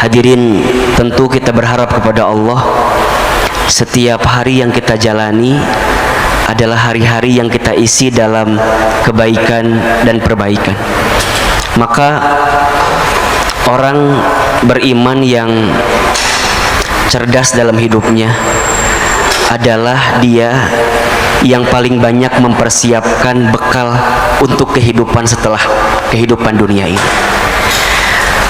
Hadirin, tentu kita berharap kepada Allah setiap hari yang kita jalani adalah hari-hari yang kita isi dalam kebaikan dan perbaikan. Maka orang beriman yang cerdas dalam hidupnya adalah dia yang paling banyak mempersiapkan bekal untuk kehidupan setelah kehidupan dunia ini.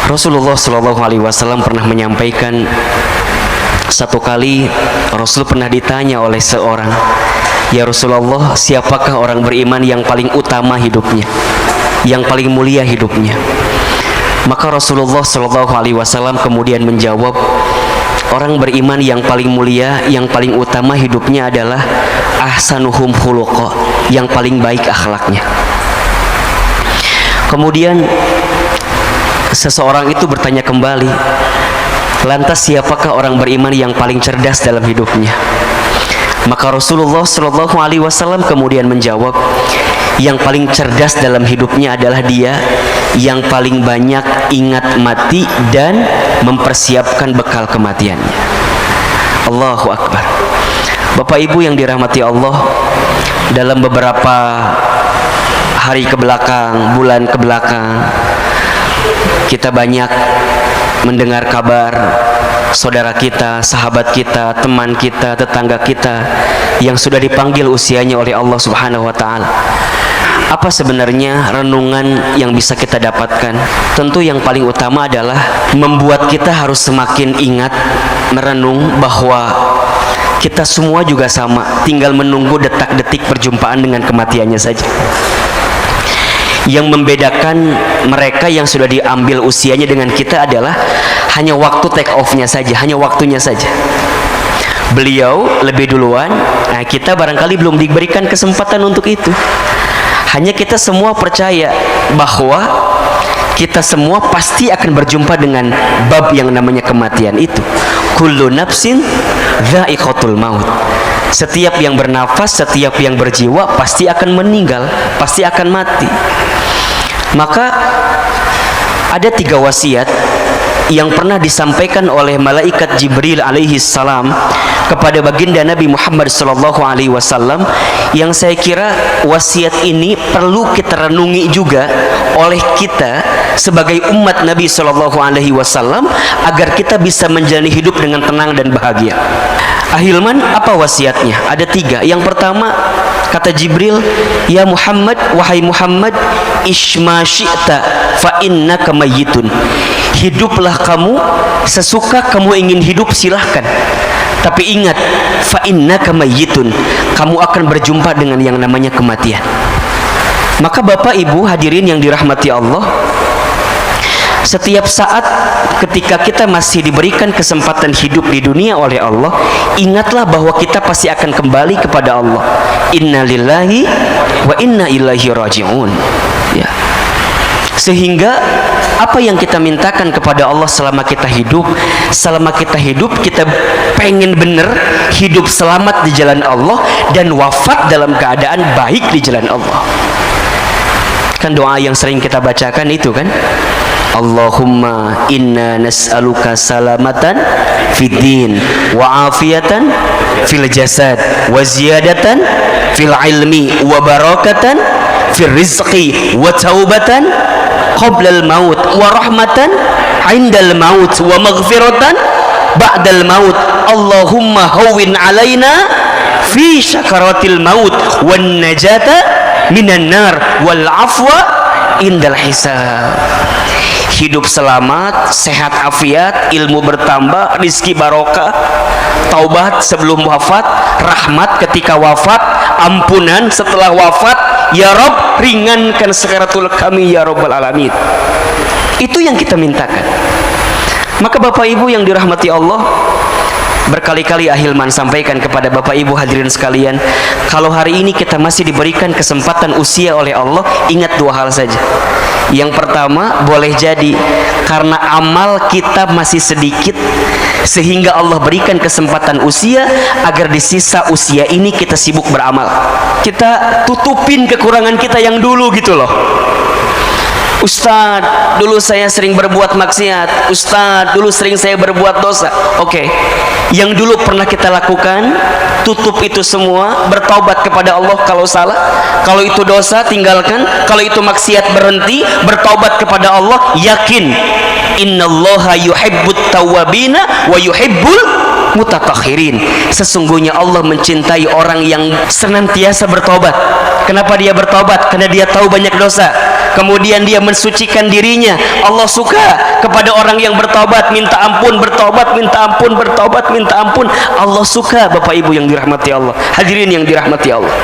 Rasulullah SAW pernah menyampaikan, satu kali Rasul pernah ditanya oleh seorang, "Ya Rasulullah, siapakah orang beriman yang paling utama hidupnya, yang paling mulia hidupnya?" Maka Rasulullah SAW kemudian menjawab, orang beriman yang paling mulia, yang paling utama hidupnya adalah ahsanuhum khuluqa, yang paling baik akhlaknya. Kemudian seseorang itu bertanya kembali, lantas siapakah orang beriman yang paling cerdas dalam hidupnya? Maka Rasulullah SAW kemudian menjawab, yang paling cerdas dalam hidupnya adalah dia yang paling banyak ingat mati dan mempersiapkan bekal kematiannya. Allahu Akbar. Bapak Ibu yang dirahmati Allah, dalam beberapa hari kebelakang, bulan kebelakang, kita banyak mendengar kabar saudara kita, sahabat kita, teman kita, tetangga kita yang sudah dipanggil usianya oleh Allah Subhanahu wa Ta'ala. Apa sebenarnya renungan yang bisa kita dapatkan? Tentu yang paling utama adalah membuat kita harus semakin ingat, merenung bahwa kita semua juga sama, tinggal menunggu detak-detik perjumpaan dengan kematiannya saja. Yang membedakan mereka yang sudah diambil usianya dengan kita adalah hanya waktu take off-nya saja, hanya waktunya saja. Beliau lebih duluan, nah kita barangkali belum diberikan kesempatan untuk itu. Hanya kita semua percaya bahwa kita semua pasti akan berjumpa dengan bab yang namanya kematian itu. Kullu nafsin dha'iqatul maut. Setiap yang bernafas, setiap yang berjiwa pasti akan meninggal, pasti akan mati. Maka ada 3 wasiat yang pernah disampaikan oleh malaikat Jibril alaihi salam kepada baginda Nabi Muhammad sallallahu alaihi wasallam, yang saya kira wasiat ini perlu kita renungi juga oleh kita sebagai umat Nabi sallallahu alaihi wasallam agar kita bisa menjalani hidup dengan tenang dan bahagia. Ahilman, apa wasiatnya? Ada 3. Yang pertama, kata Jibril, "Ya Muhammad, wahai Muhammad, ishma syi'ta fa innaka mayyitun." Hiduplah kamu sesuka kamu ingin hidup, silahkan. Tapi ingat, fa innaka mayyitun, kamu akan berjumpa dengan yang namanya kematian. Maka Bapak Ibu hadirin yang dirahmati Allah, setiap saat ketika kita masih diberikan kesempatan hidup di dunia oleh Allah, ingatlah bahwa kita pasti akan kembali kepada Allah. Inna lillahi wa inna ilaihi raji'un. Ya. Sehingga apa yang kita mintakan kepada Allah selama kita hidup, kita pengen bener hidup selamat di jalan Allah dan wafat dalam keadaan baik di jalan Allah. Kan doa yang sering kita bacakan itu kan, Allahumma inna nas'aluka salamatan fid din wa afiyatan fil jasad wa ziyadatan fil ilmi wa barakatan fil rizqi wa taubatan qablal maut wa rahmatan indal maut wa maghfiratan ba'dal maut. Allahumma hawwin alaina fi syakaratil maut wan najata minan nar wal afwa indal hisab. Hidup selamat, sehat afiat, ilmu bertambah, rizki barokah, taubat sebelum wafat, rahmat ketika wafat, ampunan setelah wafat. Ya Rabb, ringankan sakaratul kami ya Rabbal alamin. Itu yang kita mintakan. Maka Bapak Ibu yang dirahmati Allah, berkali-kali Ahilman sampaikan kepada Bapak Ibu hadirin sekalian, kalau hari ini kita masih diberikan kesempatan usia oleh Allah, ingat 2 hal saja. Yang pertama, boleh jadi karena amal kita masih sedikit, sehingga Allah berikan kesempatan usia agar di sisa usia ini kita sibuk beramal. Kita tutupin kekurangan kita yang dulu gitu loh. Ustadz, dulu saya sering berbuat maksiat. Ustadz, dulu sering saya berbuat dosa. Oke, yang dulu pernah kita lakukan, tutup itu semua, bertaubat kepada Allah kalau salah. Kalau itu dosa, tinggalkan. Kalau itu maksiat, berhenti, bertaubat kepada Allah. Yakin, innallaha yuhibbut tawwabina wa yuhibbul mutatahhirin. Sesungguhnya Allah mencintai orang yang senantiasa bertobat. Kenapa dia bertobat? Karena dia tahu banyak dosa, kemudian dia mensucikan dirinya. Allah suka kepada orang yang bertobat, minta ampun, bertobat, minta ampun, bertobat, minta ampun. Allah suka, Bapak Ibu yang dirahmati Allah, hadirin yang dirahmati Allah.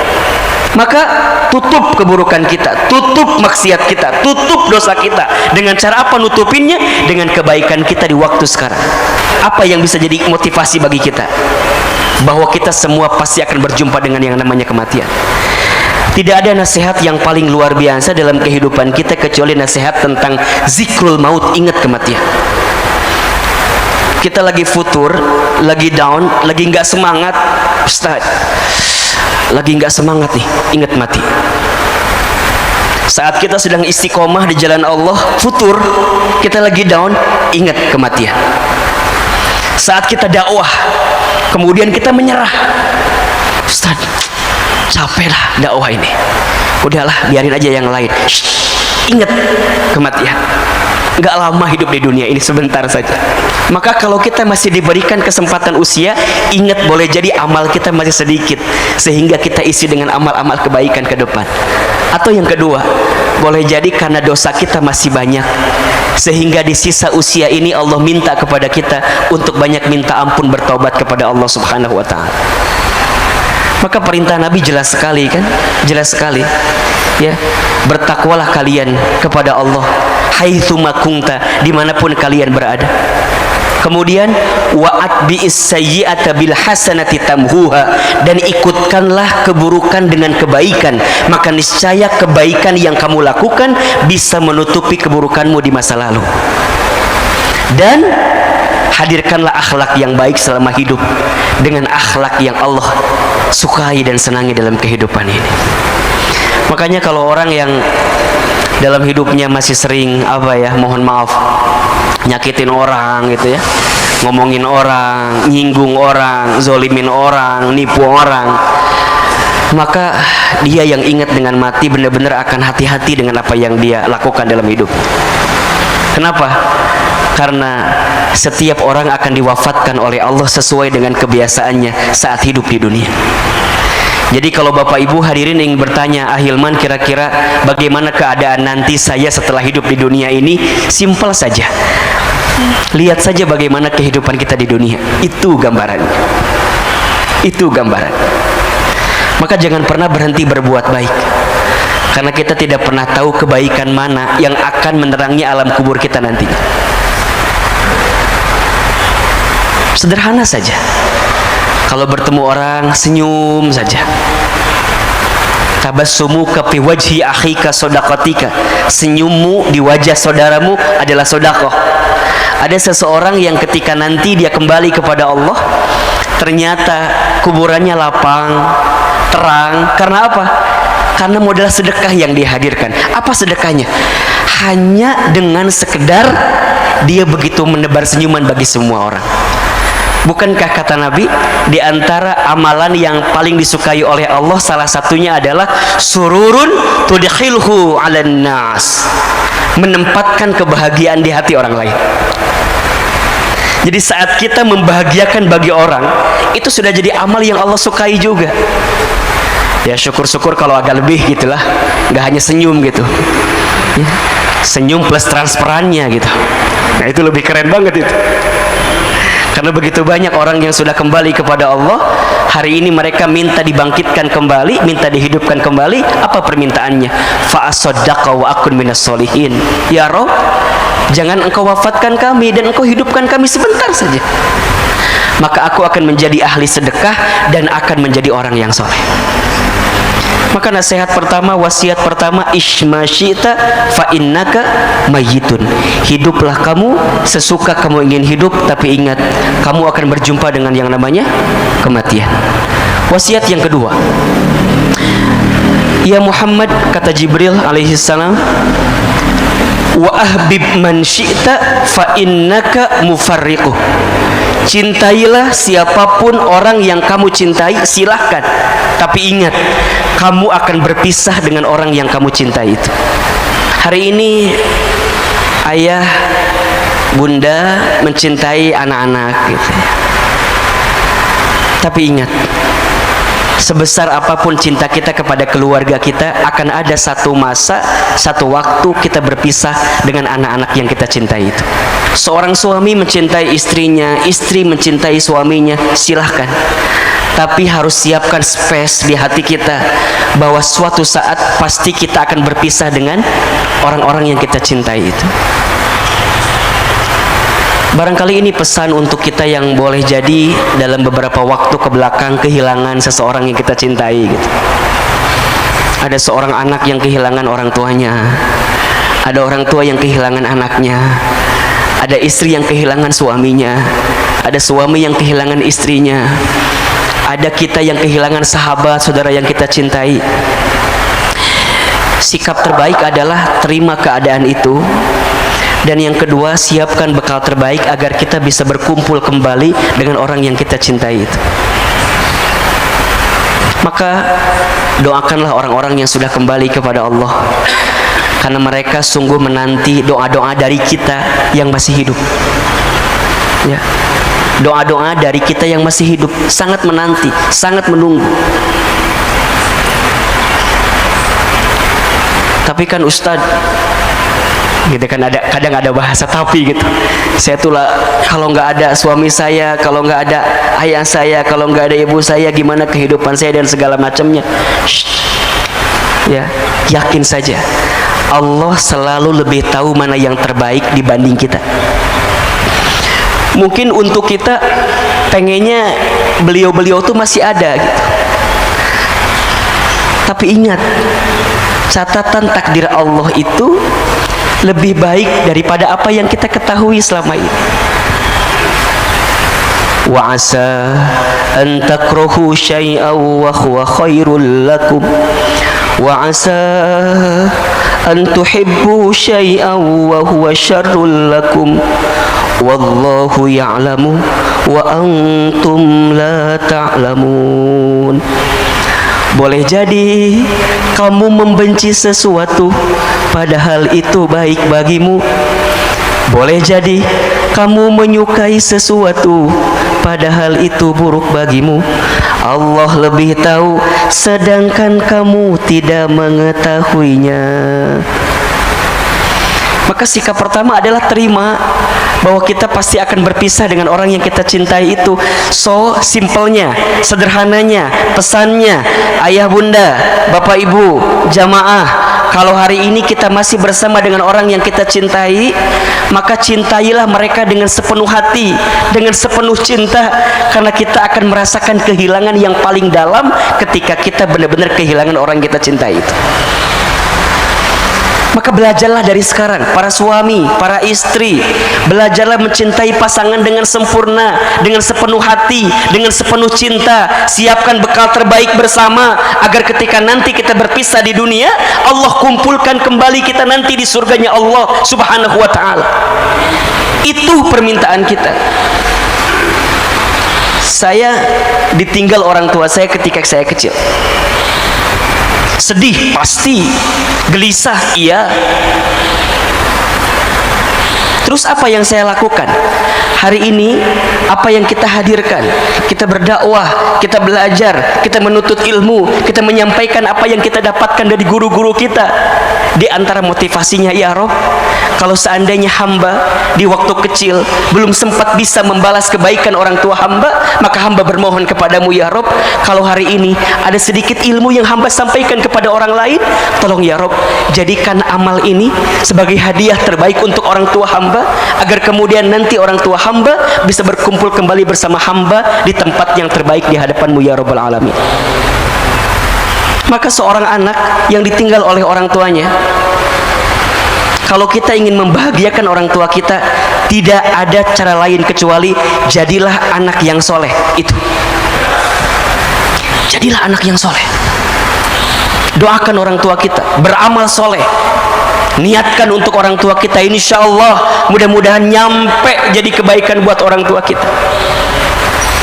Maka tutup keburukan kita, tutup maksiat kita, tutup dosa kita. Dengan cara apa nutupinnya? Dengan kebaikan kita di waktu sekarang. Apa yang bisa jadi motivasi bagi kita? Bahwa kita semua pasti akan berjumpa dengan yang namanya kematian. Tidak ada nasihat yang paling luar biasa dalam kehidupan kita kecuali nasihat tentang zikrul maut, ingat kematian. Kita lagi futur, lagi down, lagi nggak semangat, Ustaz, lagi nggak semangat nih, ingat mati. Saat kita sedang istiqomah di jalan Allah, futur, kita lagi down, ingat kematian. Saat kita dakwah, kemudian kita menyerah, Ustaz, capek lah dakwah ini, udahlah biarin aja yang lain. Ingat kematian. Gak lama hidup di dunia ini, sebentar saja. Maka kalau kita masih diberikan kesempatan usia, ingat boleh jadi amal kita masih sedikit, sehingga kita isi dengan amal-amal kebaikan ke depan. Atau yang kedua, boleh jadi karena dosa kita masih banyak, sehingga di sisa usia ini Allah minta kepada kita untuk banyak minta ampun, bertobat kepada Allah Subhanahu wa ta'ala. Maka perintah Nabi jelas sekali kan, jelas sekali ya, bertakwalah kalian kepada Allah haitsuma kunta, dimanapun kalian berada. Kemudian wa'at bi'is sayyi'ata bil hasanati tamhuha, dan ikutkanlah keburukan dengan kebaikan, maka niscaya kebaikan yang kamu lakukan bisa menutupi keburukanmu di masa lalu. Dan hadirkanlah akhlak yang baik selama hidup dengan akhlak yang Allah sukai dan senangi dalam kehidupan ini. Makanya kalau orang yang dalam hidupnya masih sering mohon maaf, nyakitin orang gitu ya, ngomongin orang, nyinggung orang, zolimin orang, nipu orang, maka dia yang ingat dengan mati benar-benar akan hati-hati dengan apa yang dia lakukan dalam hidup. Kenapa? Karena setiap orang akan diwafatkan oleh Allah sesuai dengan kebiasaannya saat hidup di dunia. Jadi kalau Bapak Ibu hadirin ingin bertanya, Ahilman, kira-kira bagaimana keadaan nanti saya setelah hidup di dunia ini? Simpel saja, lihat saja bagaimana kehidupan kita di dunia. Itu gambarannya, itu gambaran. Maka jangan pernah berhenti berbuat baik, karena kita tidak pernah tahu kebaikan mana yang akan menerangi alam kubur kita nanti. Sederhana saja, kalau bertemu orang senyum saja. Tabassumuka fi wajhi akhika shadaqatika, senyummu di wajah saudaramu adalah sedekah. Ada seseorang yang ketika nanti dia kembali kepada Allah, ternyata kuburannya lapang, terang. Karena apa? Karena modal sedekah yang dihadirkan. Apa sedekahnya? Hanya dengan sekedar dia begitu menebar senyuman bagi semua orang. Bukankah kata Nabi, di antara amalan yang paling disukai oleh Allah salah satunya adalah sururun tudkhilhu 'alan nas, menempatkan kebahagiaan di hati orang lain. Jadi saat kita membahagiakan bagi orang, itu sudah jadi amal yang Allah sukai juga. Ya syukur-syukur kalau agak lebih gitulah, nggak hanya senyum gitu ya, senyum plus transferannya gitu. Nah itu lebih keren banget itu. Karena begitu banyak orang yang sudah kembali kepada Allah, hari ini mereka minta dibangkitkan kembali, minta dihidupkan kembali. Apa permintaannya? Fa asaddaqa wa akun minas solihin. Ya Rabb, jangan engkau wafatkan kami dan engkau hidupkan kami sebentar saja, maka aku akan menjadi ahli sedekah dan akan menjadi orang yang soleh. Maka nasihat pertama, wasiat pertama, isma syi'ta fa innaka mayyitun. Hiduplah kamu sesuka kamu ingin hidup, tapi ingat kamu akan berjumpa dengan yang namanya kematian. Wasiat yang kedua, ya Muhammad, kata Jibril alaihissalam, wa ahbib man syi'ta fa innaka mufarriquh. Cintailah siapapun orang yang kamu cintai, silahkan, tapi ingat, kamu akan berpisah dengan orang yang kamu cintai itu. Hari ini ayah bunda mencintai anak-anak gitu. Tapi ingat, sebesar apapun cinta kita kepada keluarga kita, akan ada satu masa, satu waktu kita berpisah dengan anak-anak yang kita cintai itu. Seorang suami mencintai istrinya, istri mencintai suaminya, silahkan. Tapi harus siapkan space di hati kita bahwa suatu saat pasti kita akan berpisah dengan orang-orang yang kita cintai itu. Barangkali ini pesan untuk kita yang boleh jadi dalam beberapa waktu kebelakang kehilangan seseorang yang kita cintai gitu. Ada seorang anak yang kehilangan orang tuanya, ada orang tua yang kehilangan anaknya, ada istri yang kehilangan suaminya, ada suami yang kehilangan istrinya, ada kita yang kehilangan sahabat, saudara yang kita cintai. Sikap terbaik adalah terima keadaan itu. Dan yang kedua, siapkan bekal terbaik agar kita bisa berkumpul kembali dengan orang yang kita cintai itu. Maka doakanlah orang-orang yang sudah kembali kepada Allah, karena mereka sungguh menanti doa-doa dari kita yang masih hidup. Ya, doa-doa dari kita yang masih hidup sangat menanti, sangat menunggu. Tapi kan Ustadz, gitu kan, kadang ada bahasa tapi gitu. Saya tuh lah, kalau nggak ada suami saya, kalau nggak ada ayah saya, kalau nggak ada ibu saya, gimana kehidupan saya dan segala macamnya. Ya, yakin saja, Allah selalu lebih tahu mana yang terbaik dibanding kita. Mungkin untuk kita pengennya beliau-beliau tuh masih ada gitu. Tapi ingat, catatan takdir Allah itu lebih baik daripada apa yang kita ketahui selama ini. Wa asa an takrahu syai'an wa huwa khairul lakum wa asa an tuhibbu syai'an wa huwa syarrul lakum wallahu ya'lamu wa antum la ta'lamun. Boleh jadi kamu membenci sesuatu padahal itu baik bagimu. Boleh jadi kamu menyukai sesuatu padahal itu buruk bagimu. Allah lebih tahu sedangkan kamu tidak mengetahuinya. Maka sikap pertama adalah terima bahwa kita pasti akan berpisah dengan orang yang kita cintai itu. So simpelnya, sederhananya, pesannya, ayah bunda, bapak ibu, jamaah, kalau hari ini kita masih bersama dengan orang yang kita cintai, maka cintailah mereka dengan sepenuh hati, dengan sepenuh cinta, karena kita akan merasakan kehilangan yang paling dalam ketika kita benar-benar kehilangan orang yang kita cintai itu. Maka belajarlah dari sekarang, para suami, para istri, belajarlah mencintai pasangan dengan sempurna, dengan sepenuh hati, dengan sepenuh cinta. Siapkan bekal terbaik bersama agar ketika nanti kita berpisah di dunia, Allah kumpulkan kembali kita nanti di surganya Allah Subhanahu wa ta'ala. Itu permintaan kita. Saya ditinggal orang tua saya ketika saya kecil. Sedih pasti, gelisah iya. Terus apa yang saya lakukan? Hari ini apa yang kita hadirkan? Kita berdakwah, kita belajar, kita menuntut ilmu, kita menyampaikan apa yang kita dapatkan dari guru-guru kita. Di antara motivasinya, ya Rob, kalau seandainya hamba di waktu kecil belum sempat bisa membalas kebaikan orang tua hamba, maka hamba bermohon kepadamu ya Rob, kalau hari ini ada sedikit ilmu yang hamba sampaikan kepada orang lain, tolong ya Rob, jadikan amal ini sebagai hadiah terbaik untuk orang tua hamba, agar kemudian nanti orang tua hamba bisa berkumpul kembali bersama hamba di tempat yang terbaik di hadapanmu ya Rabbal Alamin. Maka seorang anak yang ditinggal oleh orang tuanya, kalau kita ingin membahagiakan orang tua kita, tidak ada cara lain kecuali jadilah anak yang soleh. Itu, jadilah anak yang soleh. Doakan orang tua kita, beramal soleh. Niatkan untuk orang tua kita, insya Allah mudah-mudahan nyampe jadi kebaikan buat orang tua kita.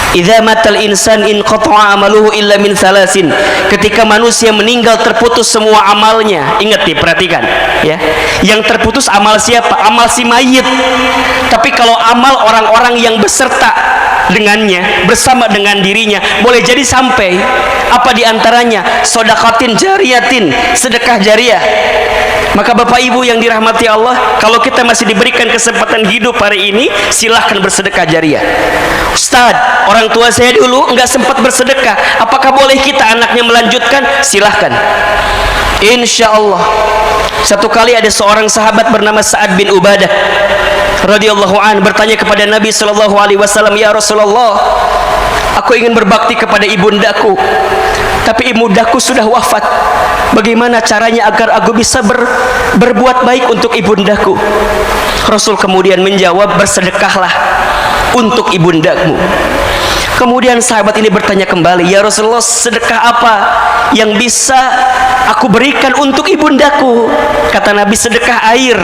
Idza matal insan in qata'a amaluhu illa min salasin. Ketika manusia meninggal terputus semua amalnya. Ingat nih, perhatikan ya. Yang terputus amal siapa? Amal si mayit. Tapi kalau amal orang-orang yang beserta dengannya, bersama dengan dirinya, boleh jadi sampai. Apa diantaranya? Sedekatin jariyatin, sedekah jariah. Maka Bapak Ibu yang dirahmati Allah, kalau kita masih diberikan kesempatan hidup hari ini, silahkan bersedekah jariah. Ustaz, orang tua saya dulu nggak sempat bersedekah, apakah boleh kita anaknya melanjutkan? Silahkan, insya Allah. Satu kali ada seorang sahabat bernama Sa'ad bin Ubadah radhiyallahu an bertanya kepada Nabi sallallahu alaihi wasallam, ya Rasulullah, aku ingin berbakti kepada ibundaku, tapi ibundaku sudah wafat. Bagaimana caranya agar aku bisa berbuat baik untuk ibundaku? Rasul kemudian menjawab, bersedekahlah untuk ibundamu. Kemudian sahabat ini bertanya kembali, ya Rasulullah, sedekah apa yang bisa aku berikan untuk ibundaku? Kata Nabi, sedekah air.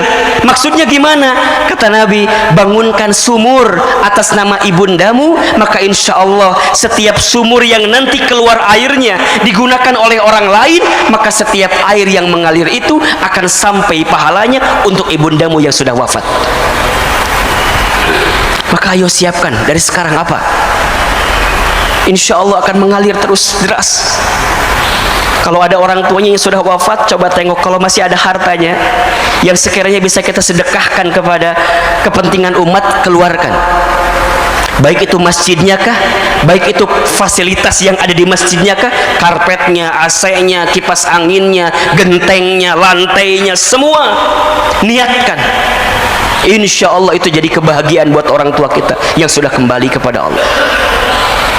Maksudnya gimana? Kata Nabi, bangunkan sumur atas nama ibundamu, maka insya Allah setiap sumur yang nanti keluar airnya digunakan oleh orang lain, maka setiap air yang mengalir itu akan sampai pahalanya untuk ibundamu yang sudah wafat. Maka ayo siapkan dari sekarang apa? Insya Allah akan mengalir terus deras. Kalau ada orang tuanya yang sudah wafat, coba tengok, kalau masih ada hartanya yang sekiranya bisa kita sedekahkan kepada kepentingan umat, keluarkan. Baik itu masjidnya kah, baik itu fasilitas yang ada di masjidnya kah, karpetnya, AC-nya, kipas anginnya, gentengnya, lantainya, semua niatkan. Insya Allah itu jadi kebahagiaan buat orang tua kita yang sudah kembali kepada Allah.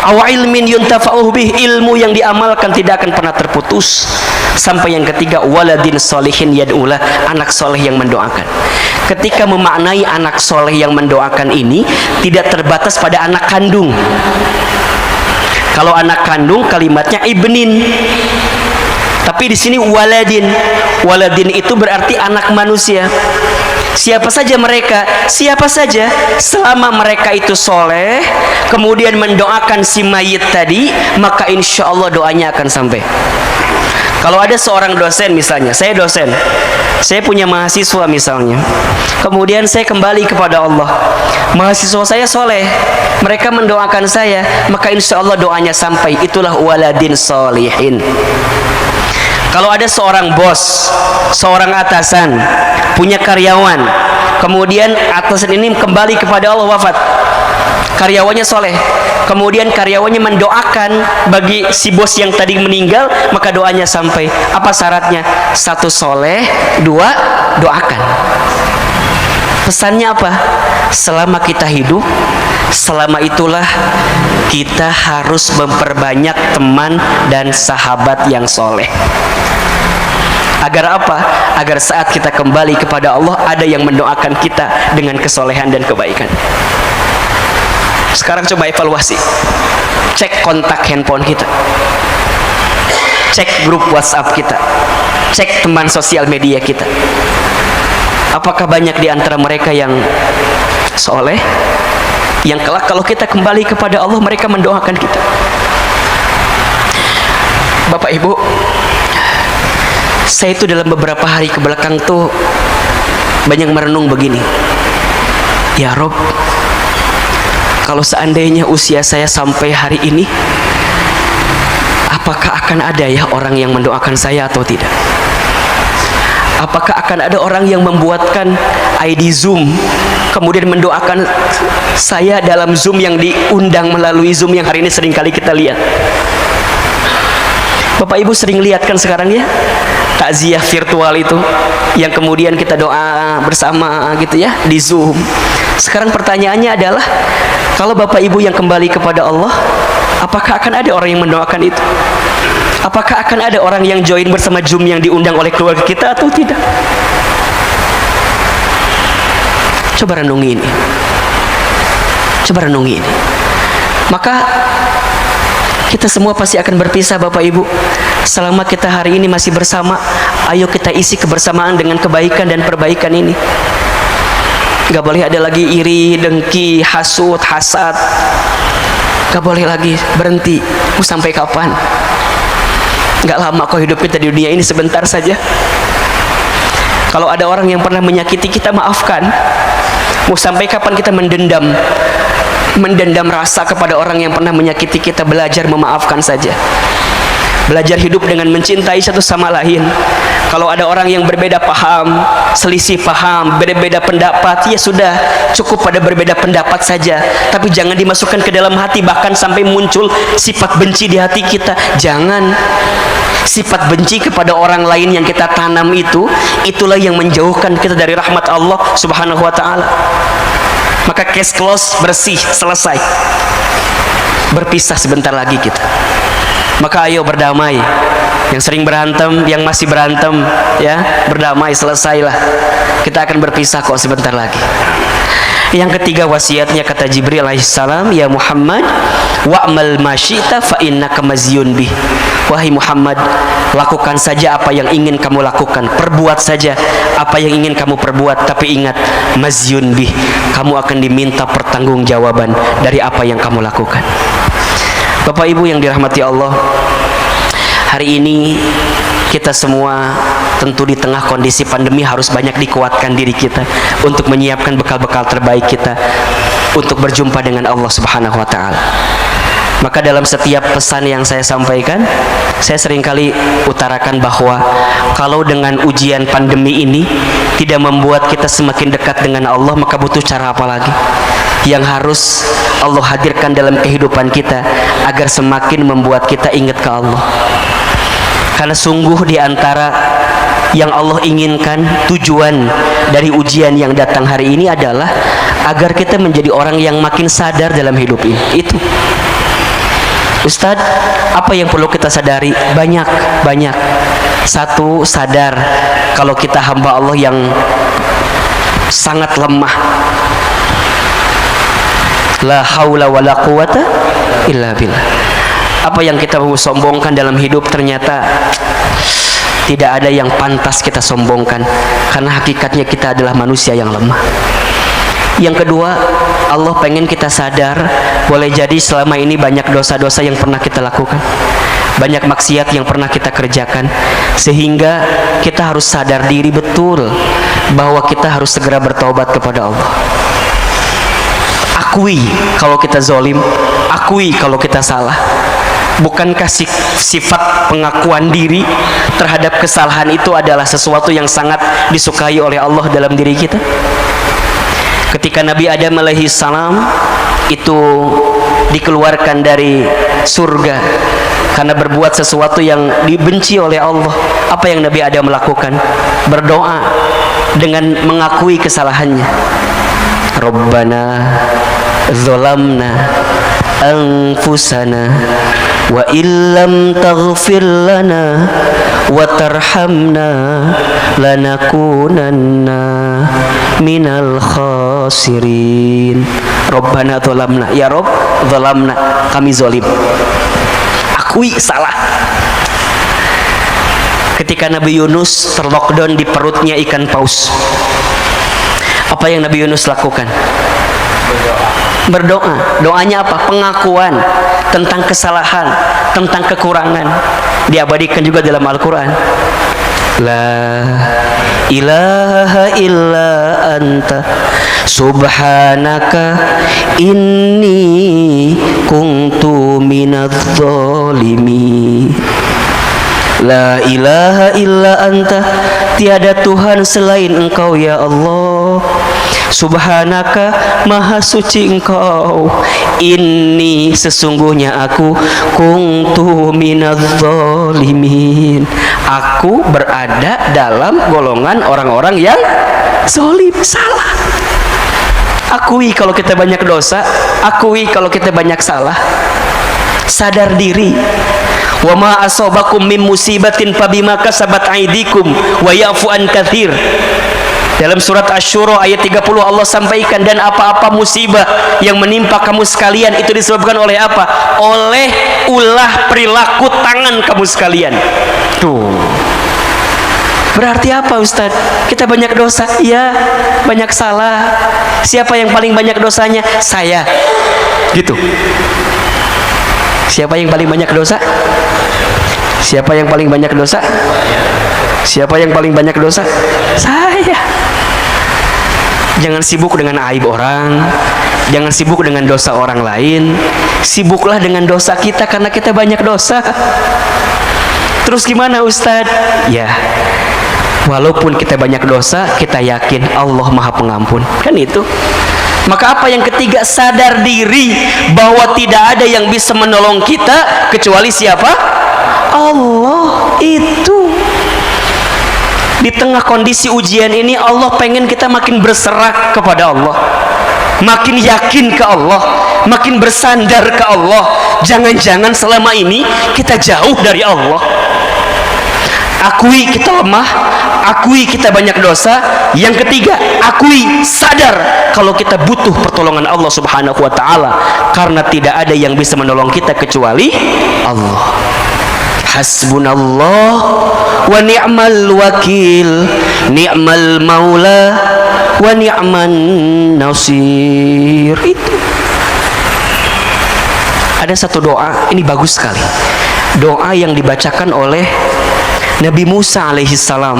Aw ilmin yuntafa'uh bih, ilmu yang diamalkan tidak akan pernah terputus. Sampai yang ketiga, waladin solihin yad'ulah, anak soleh yang mendoakan. Ketika memaknai anak soleh yang mendoakan ini tidak terbatas pada anak kandung. Kalau anak kandung kalimatnya ibnin, tapi di sini waladin. Waladin itu berarti anak manusia. Siapa saja mereka, siapa saja, selama mereka itu soleh, kemudian mendoakan si mayit tadi, maka insya Allah doanya akan sampai. Kalau ada seorang dosen misalnya, saya dosen, saya punya mahasiswa misalnya, kemudian saya kembali kepada Allah, mahasiswa saya soleh, mereka mendoakan saya, maka insya Allah doanya sampai. Itulah waladin solihin. Kalau ada seorang bos, seorang atasan, punya karyawan, kemudian atasan ini kembali kepada Allah, wafat, karyawannya soleh, kemudian karyawannya mendoakan bagi si bos yang tadi meninggal, maka doanya sampai. Apa syaratnya? Satu, soleh; dua, doakan. Pesannya apa? Selama kita hidup, selama itulah kita harus memperbanyak teman dan sahabat yang soleh. Agar apa? Agar saat kita kembali kepada Allah, ada yang mendoakan kita dengan kesolehan dan kebaikan. Sekarang coba evaluasi, cek kontak handphone kita, cek grup WhatsApp kita, cek teman sosial media kita. Apakah banyak di antara mereka yang soleh, yang kelak kalau kita kembali kepada Allah mereka mendoakan kita? Bapak Ibu, saya itu dalam beberapa hari ke belakang tuh banyak merenung begini, ya Rob, kalau seandainya usia saya sampai hari ini, apakah akan ada ya orang yang mendoakan saya atau tidak? Apakah akan ada orang yang membuatkan ID Zoom kemudian mendoakan saya dalam Zoom yang diundang melalui Zoom yang hari ini sering kali kita lihat? Bapak Ibu sering lihat kan sekarang ya, takziah virtual itu yang kemudian kita doa bersama gitu ya di Zoom. Sekarang pertanyaannya adalah, kalau Bapak Ibu yang kembali kepada Allah, apakah akan ada orang yang mendoakan itu? Apakah akan ada orang yang join bersama Zoom yang diundang oleh keluarga kita atau tidak? Coba renungi ini. Coba renungi ini. Maka kita semua pasti akan berpisah Bapak Ibu. Selama kita hari ini masih bersama, Ayo kita isi kebersamaan dengan kebaikan dan perbaikan ini. Gak boleh ada lagi iri, dengki, hasut, hasad. Gak boleh lagi, berhenti. Mau sampai kapan? Gak lama kok hidup kita di dunia ini, sebentar saja. Kalau ada orang yang pernah menyakiti kita, maafkan. Mau sampai kapan kita mendendam rasa kepada orang yang pernah menyakiti kita? Belajar memaafkan saja. Belajar hidup dengan mencintai satu sama lain. Kalau ada orang yang berbeda paham, selisih paham, berbeda pendapat, ya sudah, cukup pada berbeda pendapat saja. Tapi jangan dimasukkan ke dalam hati, bahkan sampai muncul sifat benci di hati kita. Jangan. Sifat benci kepada orang lain yang kita tanam itu, itulah yang menjauhkan kita dari rahmat Allah Subhanahu wa ta'ala. Maka case close, bersih, selesai. Berpisah sebentar lagi kita. Maka ayo berdamai. Yang sering berantem, yang masih berantem, ya, berdamai, selesailah. Kita akan berpisah kok sebentar lagi. Yang ketiga wasiatnya, kata Jibril alaihissalam, ya Muhammad, wa'mal ma syi'ta fa innaka mazyun bih. Wahai Muhammad, lakukan saja apa yang ingin kamu lakukan, perbuat saja apa yang ingin kamu perbuat, tapi ingat, mazyun bih, kamu akan diminta pertanggungjawaban dari apa yang kamu lakukan. Bapak Ibu yang dirahmati Allah, hari ini kita semua tentu di tengah kondisi pandemi harus banyak dikuatkan diri kita untuk menyiapkan bekal-bekal terbaik kita untuk berjumpa dengan Allah Subhanahu wa ta'ala. Maka dalam setiap pesan yang saya sampaikan, saya seringkali utarakan bahwa kalau dengan ujian pandemi ini tidak membuat kita semakin dekat dengan Allah, maka butuh cara apa lagi yang harus Allah hadirkan dalam kehidupan kita agar semakin membuat kita ingat ke Allah. Karena sungguh di antara yang Allah inginkan, tujuan dari ujian yang datang hari ini adalah agar kita menjadi orang yang makin sadar dalam hidup ini. Itu Ustadz, apa yang perlu kita sadari? Banyak. Satu, sadar kalau kita hamba Allah yang sangat lemah. La haula wa la quwata illa billah. Apa yang kita sombongkan dalam hidup ternyata tidak ada yang pantas kita sombongkan, karena hakikatnya kita adalah manusia yang lemah. Yang kedua, Allah pengen kita sadar, boleh jadi selama ini banyak dosa-dosa yang pernah kita lakukan, banyak maksiat yang pernah kita kerjakan, sehingga kita harus sadar diri betul bahwa kita harus segera bertobat kepada Allah. Akui kalau kita zolim, akui kalau kita salah. Bukankah sifat pengakuan diri terhadap kesalahan itu adalah sesuatu yang sangat disukai oleh Allah dalam diri kita? Ketika Nabi Adam alaihi salam itu dikeluarkan dari surga karena berbuat sesuatu yang dibenci oleh Allah, apa yang Nabi Adam lakukan? Berdoa dengan mengakui kesalahannya. Rabbana zalamna anfusana wa illam taghfir lana wa tarhamna lanakunanna minal khasirin. Rabbana zalamna, ya Rabb, zalamna, kami zalim. Akui salah. Ketika Nabi Yunus terlockdown di perutnya ikan paus, apa yang Nabi Yunus lakukan? Berdoa. Doanya apa? Pengakuan tentang kesalahan, tentang kekurangan. Diabadikan juga dalam Al-Quran. La ilaha illa anta subhanaka inni kuntu minadz zalimin. La ilaha illa anta, tiada Tuhan selain Engkau ya Allah. Subhanaka, maha suci Engkau. Inni, sesungguhnya aku, kuntu minadz zalimin, aku berada dalam golongan orang-orang yang zalim, salah. Akui kalau kita banyak dosa, akui kalau kita banyak salah. Sadar diri. Wa ma asabakum min musibatin fabima kasabat aydikum wa ya'fu an katsir. Dalam surat Asy-Syura ayat 30 Allah sampaikan, dan apa-apa musibah yang menimpa kamu sekalian itu disebabkan oleh apa? Oleh ulah perilaku tangan kamu sekalian. Tuh. Berarti apa Ustaz? Kita banyak dosa? Iya, banyak salah. Siapa yang paling banyak dosanya? Saya. Gitu. Siapa yang paling banyak dosa? Siapa yang paling banyak dosa? Siapa yang paling banyak dosa? Saya. Jangan sibuk dengan aib orang, jangan sibuk dengan dosa orang lain. Sibuklah dengan dosa kita karena kita banyak dosa. Terus gimana Ustadz? Ya, walaupun kita banyak dosa, kita yakin Allah Maha Pengampun. Kan itu. Maka apa yang ketiga? Sadar diri bahwa tidak ada yang bisa menolong kita kecuali siapa? Allah. Itu. Di tengah kondisi ujian ini, Allah pengen kita makin berserah kepada Allah, makin yakin ke Allah, makin bersandar ke Allah. Jangan-jangan selama ini kita jauh dari Allah. Akui kita lemah, akui kita banyak dosa. Yang ketiga, akui, sadar kalau kita butuh pertolongan Allah Subhanahu wa taala, karena tidak ada yang bisa menolong kita kecuali Allah. Hasbunallah wa ni'mal wakil, ni'mal maula wa ni'man nasir. Itu. Ada satu doa, ini bagus sekali. Doa yang dibacakan oleh Nabi Musa alaihissalam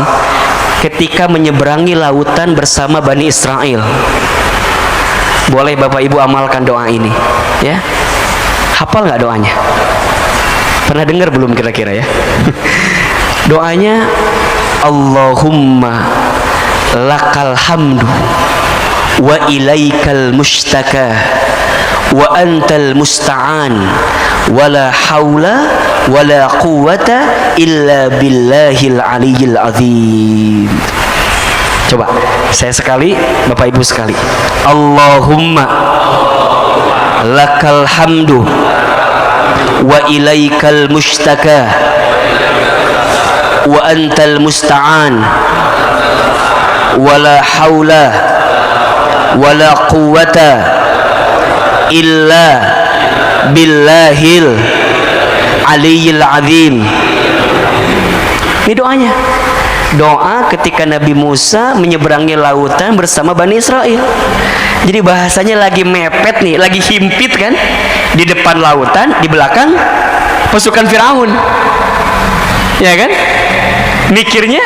ketika menyeberangi lautan bersama Bani Israel. Boleh Bapak Ibu amalkan doa ini, ya? Hafal nggak doanya? Pernah dengar belum kira-kira ya? Doanya, Allahumma lakal hamdu wa ilaikal mustaka wa antal musta'an wala haula wala quwata illa billahil aliyyil azim. Coba saya sekali, Bapak Ibu sekali. Allahumma lakal hamdu wa ilaikal mustaka wa antal musta'an wala haula wala quwata illa billahil aliyyil azim. Ini doanya. Doa ketika Nabi Musa menyeberangi lautan bersama Bani Israel. Jadi bahasanya lagi mepet nih, lagi himpit kan? Di depan lautan, di belakang pasukan Firaun. Ya kan? Mikirnya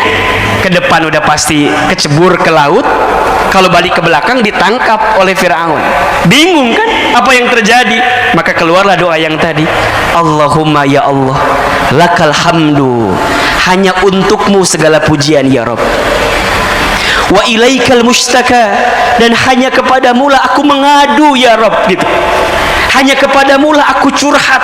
ke depan udah pasti kecebur ke laut, kalau balik ke belakang ditangkap oleh Firaun. Bingung kan apa yang terjadi? Maka keluarlah doa yang tadi. Allahumma ya Allah, lakal hamdu, hanya untukmu segala pujian ya Rabb. Wa ilaikal mustaka, dan hanya kepadamu lah aku mengadu ya Rabb, gitu. Hanya kepadamu lah aku curhat,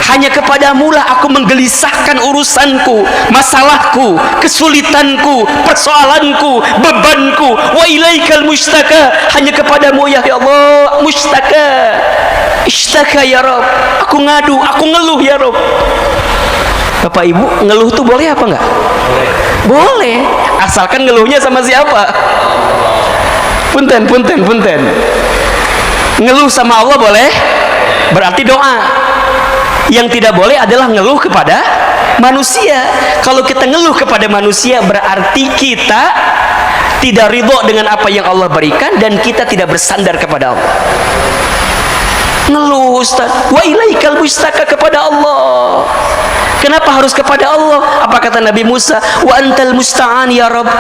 hanya kepadamu lah aku menggelisahkan urusanku, masalahku, kesulitanku, persoalanku, bebanku. Wa ilaikal mustaka, hanya kepadamu ya Allah mustaka. Ishtaka ya Rabb, aku ngadu, aku ngeluh ya Rabb. Bapak Ibu, ngeluh tuh boleh apa enggak? Boleh, asalkan ngeluhnya sama siapa? Punten. Ngeluh sama Allah boleh, berarti doa. Yang tidak boleh adalah ngeluh kepada manusia. Kalau kita ngeluh kepada manusia, berarti kita tidak ridho dengan apa yang Allah berikan, dan kita tidak bersandar kepada Allah. Ngeluh Ustaz, wa ilaikal mustaka, kepada Allah. Kenapa harus kepada Allah? Apa kata Nabi Musa? Wa antal musta'an ya Rabb,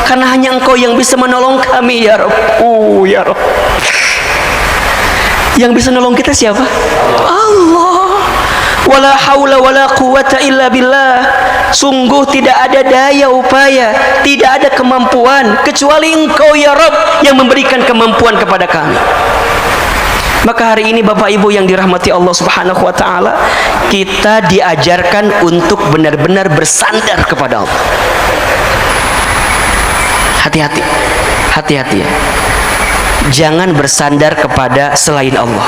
karena hanya Engkau yang bisa menolong kami ya Rabb. Ya Rabb. Yang bisa nolong kita siapa? Allah. Wala haula wala quwata illa billah. Sungguh tidak ada daya upaya, tidak ada kemampuan kecuali Engkau ya Rabb yang memberikan kemampuan kepada kami. Maka hari ini Bapak Ibu yang dirahmati Allah Subhanahu wa taala, kita diajarkan untuk benar-benar bersandar kepada Allah. Hati-hati. Hati-hati ya. Jangan bersandar kepada selain Allah.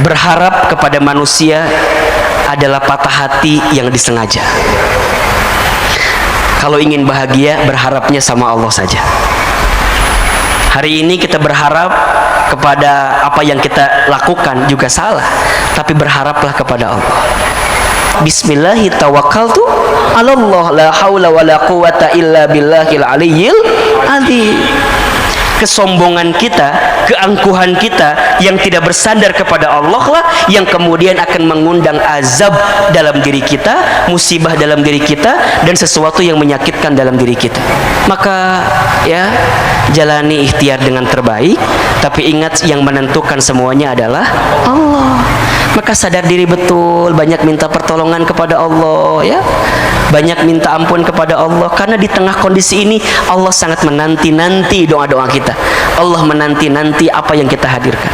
Berharap kepada manusia adalah patah hati yang disengaja. Kalau ingin bahagia, berharapnya sama Allah saja. Hari ini kita berharap kepada apa yang kita lakukan juga salah, tapi berharaplah kepada Allah. bismillahi tawakkaltu 'alallah la haula wala quwata illa billahil aliyyil azim. Kesombongan kita, keangkuhan kita yang tidak bersandar kepada Allah lah yang kemudian akan mengundang azab dalam diri kita, musibah dalam diri kita, dan sesuatu yang menyakitkan dalam diri kita. Maka ya, jalani ikhtiar dengan terbaik, tapi ingat yang menentukan semuanya adalah Allah. Maka sadar diri betul, banyak minta pertolongan kepada Allah ya. Banyak minta ampun kepada Allah, karena di tengah kondisi ini Allah sangat menanti-nanti doa-doa kita. Allah menanti-nanti apa yang kita hadirkan.